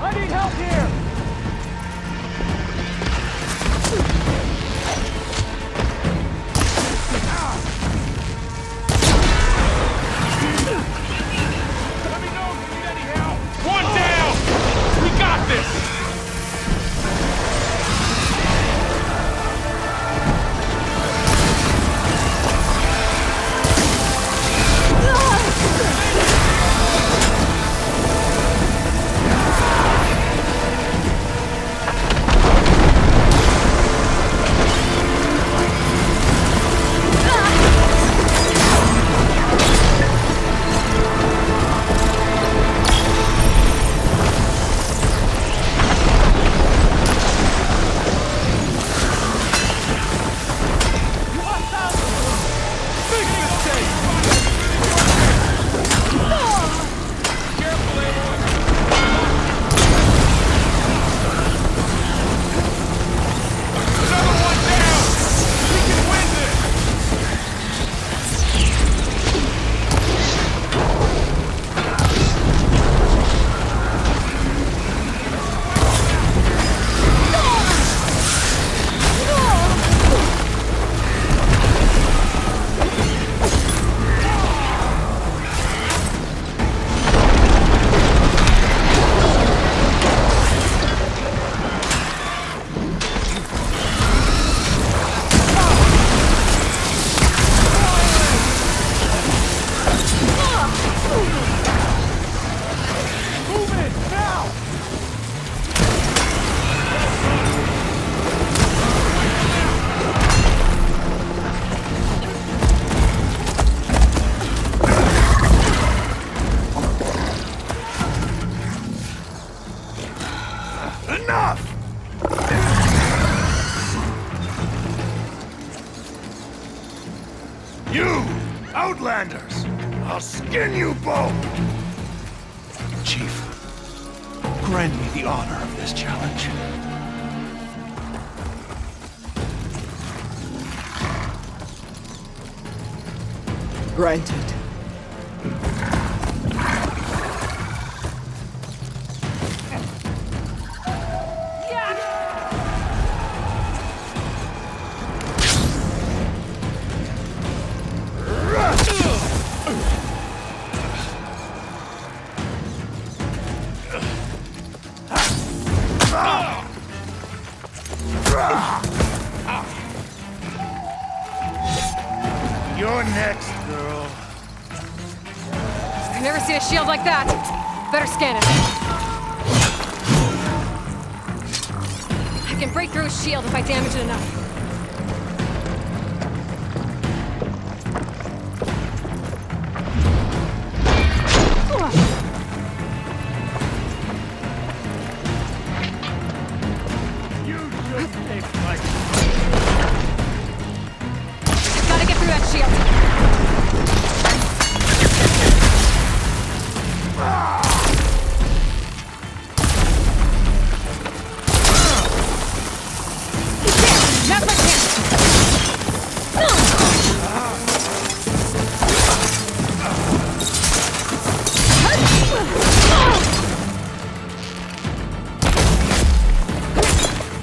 I need help here! Let me know if you need any help! One down! We got this! You! Outlanders! I'll skin you both! Chief, grant me the honor of this challenge. Granted. You're next, girl. I've never seen a shield like that. Better scan it. I can break through a shield if I damage it enough. You should take like... Gotta get through that shield. Now's my chance!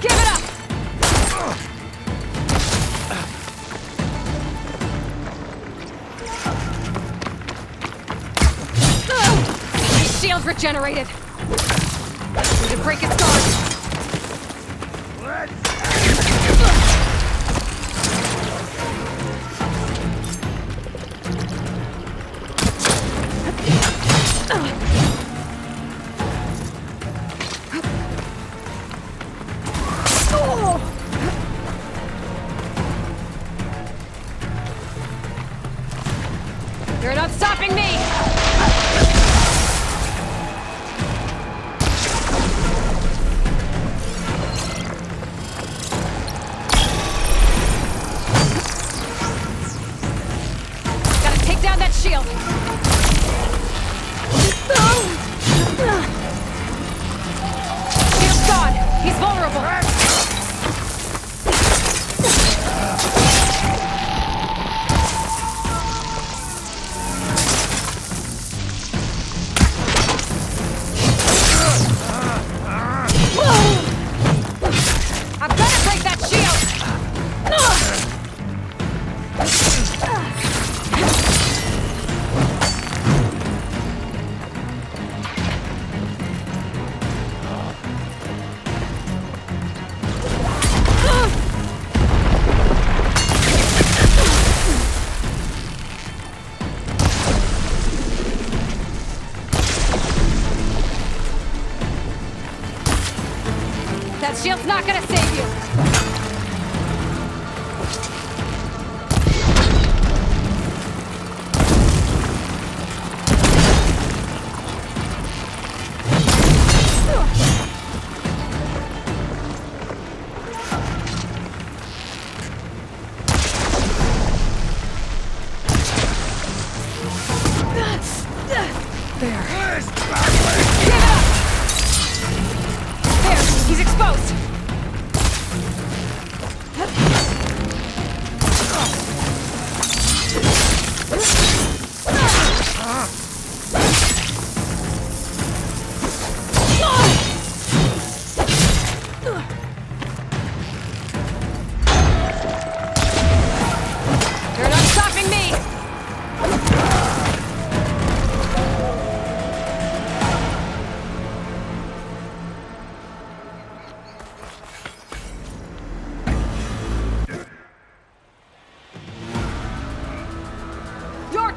Give it up! His shield's regenerated. Need to break its guard. You're not stopping me! Gotta take down that shield! That shield's not gonna save you!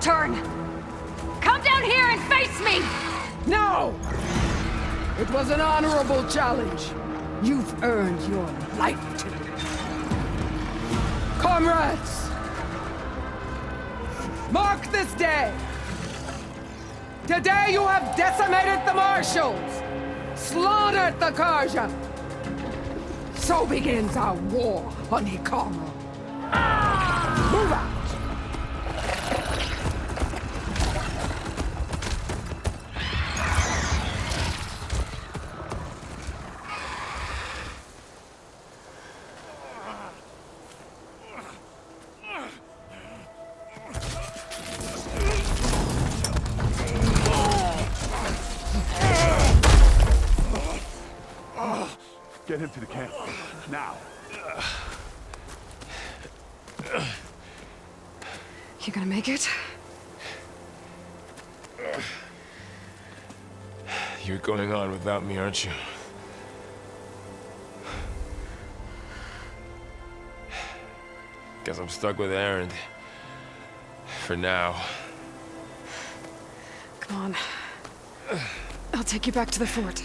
Turn! Come down here and face me! No! It was an honorable challenge. You've earned your life today. Comrades! Mark this day! Today you have decimated the Marshals! Slaughtered the Karja! So begins our war on Hikaru. Move out! Get him to the camp. Now. You gonna make it? You're going on without me, aren't you? Guess I'm stuck with Aaron. For now. Come on. I'll take you back to the fort.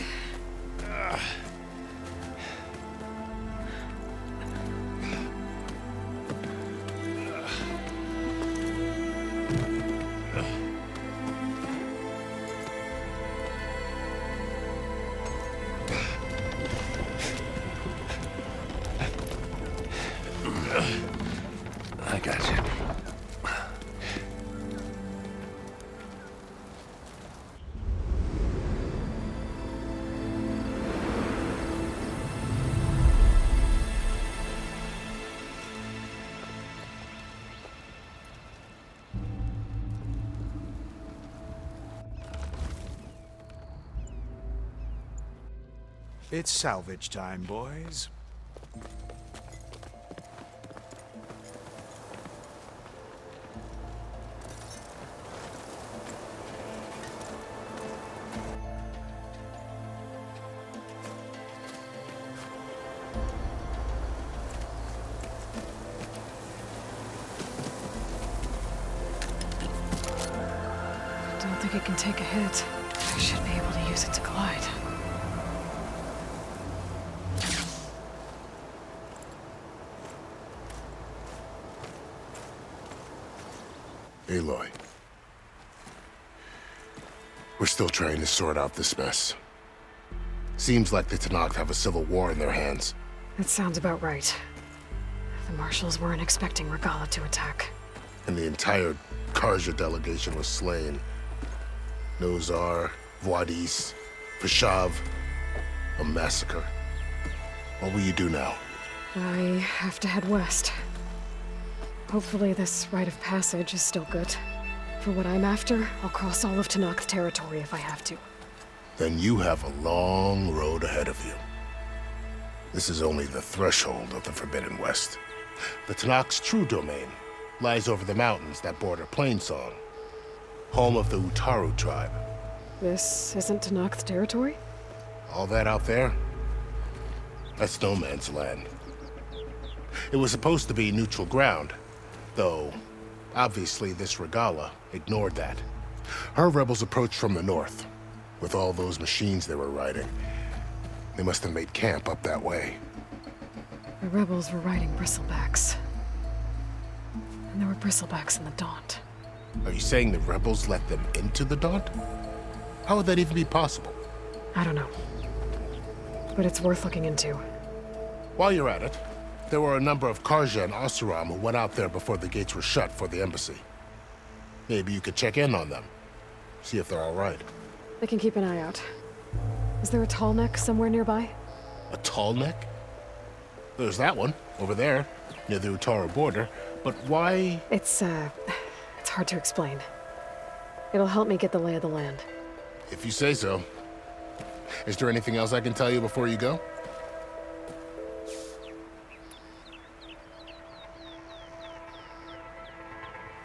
I got you. It's salvage time, boys. Don't think it can take a hit. I should be able to use it to glide. Aloy. We're still trying to sort out this mess. Seems like the Tenakth have a civil war in their hands. That sounds about right. The Marshals weren't expecting Regalla to attack. And the entire Karja delegation was slain. Nozar, Voidis, Vashav. A massacre. What will you do now? I have to head west. Hopefully this rite of passage is still good. For what I'm after, I'll cross all of Tenakth territory if I have to. Then you have a long road ahead of you. This is only the threshold of the Forbidden West. The Tenakth's true domain lies over the mountains that border Plainsong, home of the Utaru tribe. This isn't Tenakth territory? All that out there? That's no man's land. It was supposed to be neutral ground, though obviously this Regalla ignored that. Her rebels approached from the north, with all those machines they were riding. They must have made camp up that way. The rebels were riding bristlebacks. And there were bristlebacks in the Daunt. Are you saying the rebels let them into the Daunt? How would that even be possible? I don't know. But it's worth looking into. While you're at it, there were a number of Karja and Oseram who went out there before the gates were shut for the embassy. Maybe you could check in on them. See if they're all right. I can keep an eye out. Is there a tall neck somewhere nearby? A tall neck? There's that one, over there, near the Utaru border. But why? It's hard to explain. It'll help me get the lay of the land. If you say so. Is there anything else I can tell you before you go?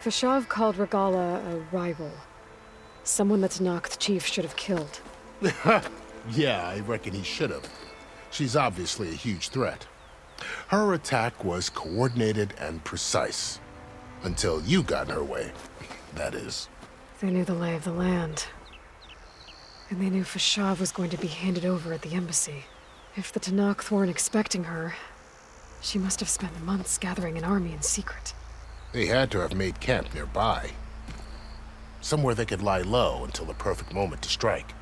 Fashav called Regalla a rival. Someone the Tenakth chief should have killed. Yeah, I reckon he should have. She's obviously a huge threat. Her attack was coordinated and precise. Until you got in her way, that is. They knew the lay of the land. And they knew Fashav was going to be handed over at the embassy. If the Tenakth weren't expecting her, she must have spent months gathering an army in secret. They had to have made camp nearby. Somewhere they could lie low until the perfect moment to strike.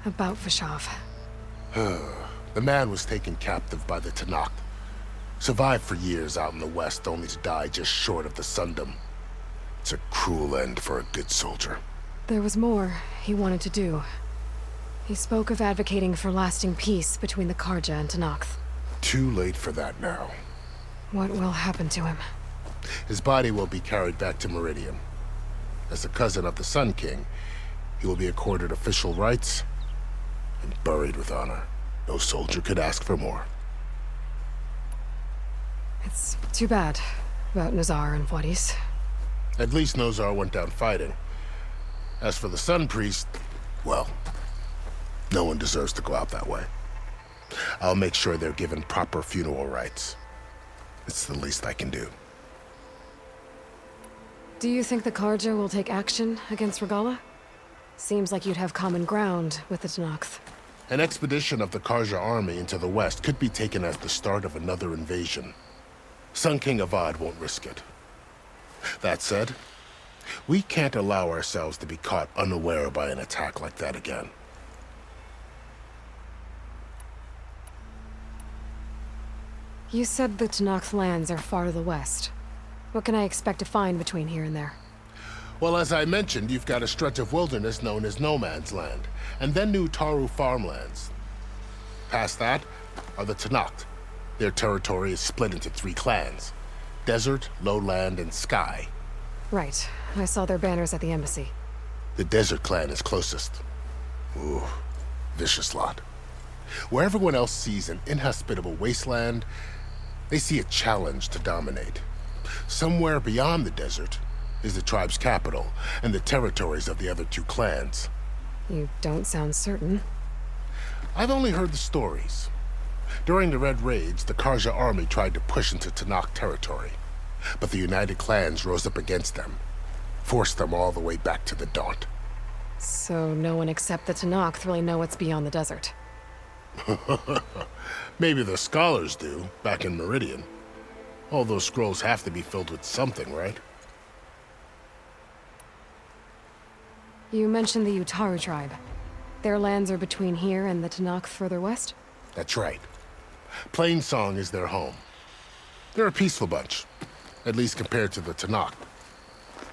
About Fashav. The man was taken captive by the Tenakth. Survived for years out in the west, only to die just short of the Sundom. It's a cruel end for a good soldier. There was more he wanted to do. He spoke of advocating for lasting peace between the Karja and Tenakth. Too late for that now. What will happen to him? His body will be carried back to Meridian. As a cousin of the Sun King, he will be accorded official rights and buried with honor. No soldier could ask for more. It's too bad about Nazar and Wadis. At least Nozar went down fighting. As for the Sun Priest, well, no one deserves to go out that way. I'll make sure they're given proper funeral rites. It's the least I can do. Do you think the Karja will take action against Regalla? Seems like you'd have common ground with the Tenakth. An expedition of the Karja army into the west could be taken as the start of another invasion. Sun King Avad won't risk it. That said, we can't allow ourselves to be caught unaware by an attack like that again. You said the Tenakth lands are far to the west. What can I expect to find between here and there? Well, as I mentioned, you've got a stretch of wilderness known as No Man's Land, and then New Taru farmlands. Past that are the Tenakth. Their territory is split into 3 clans: Desert, Lowland, and Sky. Right. I saw their banners at the embassy. The Desert clan is closest. Ooh, vicious lot. Where everyone else sees an inhospitable wasteland, they see a challenge to dominate. Somewhere beyond the desert is the tribe's capital and the territories of the other 2 clans. You don't sound certain. I've only heard the stories. During the Red Raids, the Karja army tried to push into Tenakth territory, but the United Clans rose up against them, forced them all the way back to the Daunt. So no one except the Tenakth really know what's beyond the desert. Maybe the scholars do, back in Meridian. All those scrolls have to be filled with something, right? You mentioned the Utaru tribe. Their lands are between here and the Tenakth further west? That's right. Plainsong is their home. They're a peaceful bunch, at least compared to the Tenakth.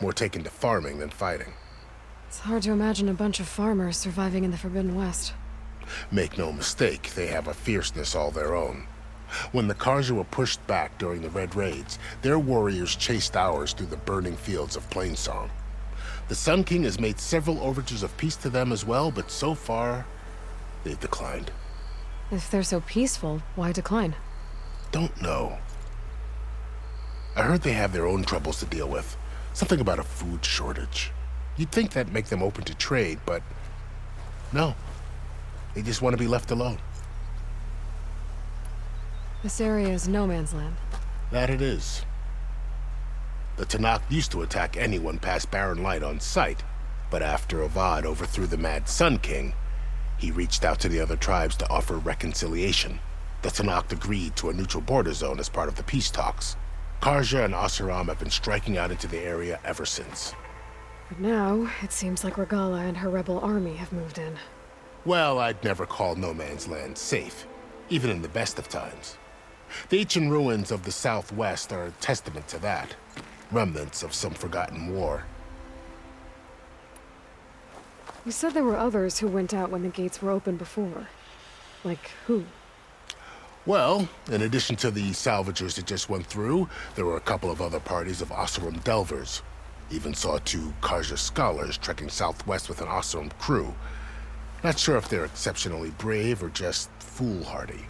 More taken to farming than fighting. It's hard to imagine a bunch of farmers surviving in the Forbidden West. Make no mistake, they have a fierceness all their own. When the Karja were pushed back during the Red Raids, their warriors chased ours through the burning fields of Plainsong. The Sun King has made several overtures of peace to them as well, but so far, they've declined. If they're so peaceful, why decline? Don't know. I heard they have their own troubles to deal with. Something about a food shortage. You'd think that'd make them open to trade, but no. They just want to be left alone. This area is no man's land. That it is. The Tenakth used to attack anyone past Barren Light on sight, but after Avad overthrew the Mad Sun King, He reached out to the other tribes to offer reconciliation. The Tenakth agreed to a neutral border zone as part of the peace talks. Karja and Oseram have been striking out into the area ever since. But now, it seems like Regalla and her rebel army have moved in. Well, I'd never call no man's land safe, even in the best of times. The ancient ruins of the Southwest are a testament to that. Remnants of some forgotten war. You said there were others who went out when the gates were open before. Like who? Well, in addition to the salvagers that just went through, there were a couple of other parties of Oseram delvers. Even saw 2 Karja scholars trekking southwest with an Oseram crew. Not sure if they're exceptionally brave or just foolhardy.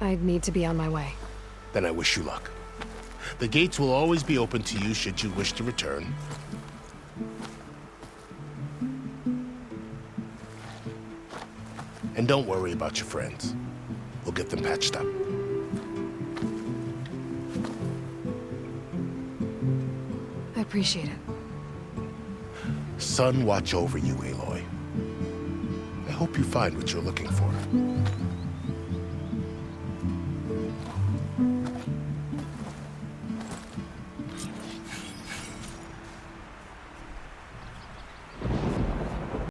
I'd need to be on my way. Then I wish you luck. The gates will always be open to you should you wish to return. And don't worry about your friends. We'll get them patched up. I appreciate it. Sun watch over you, Aloy. I hope you find what you're looking for.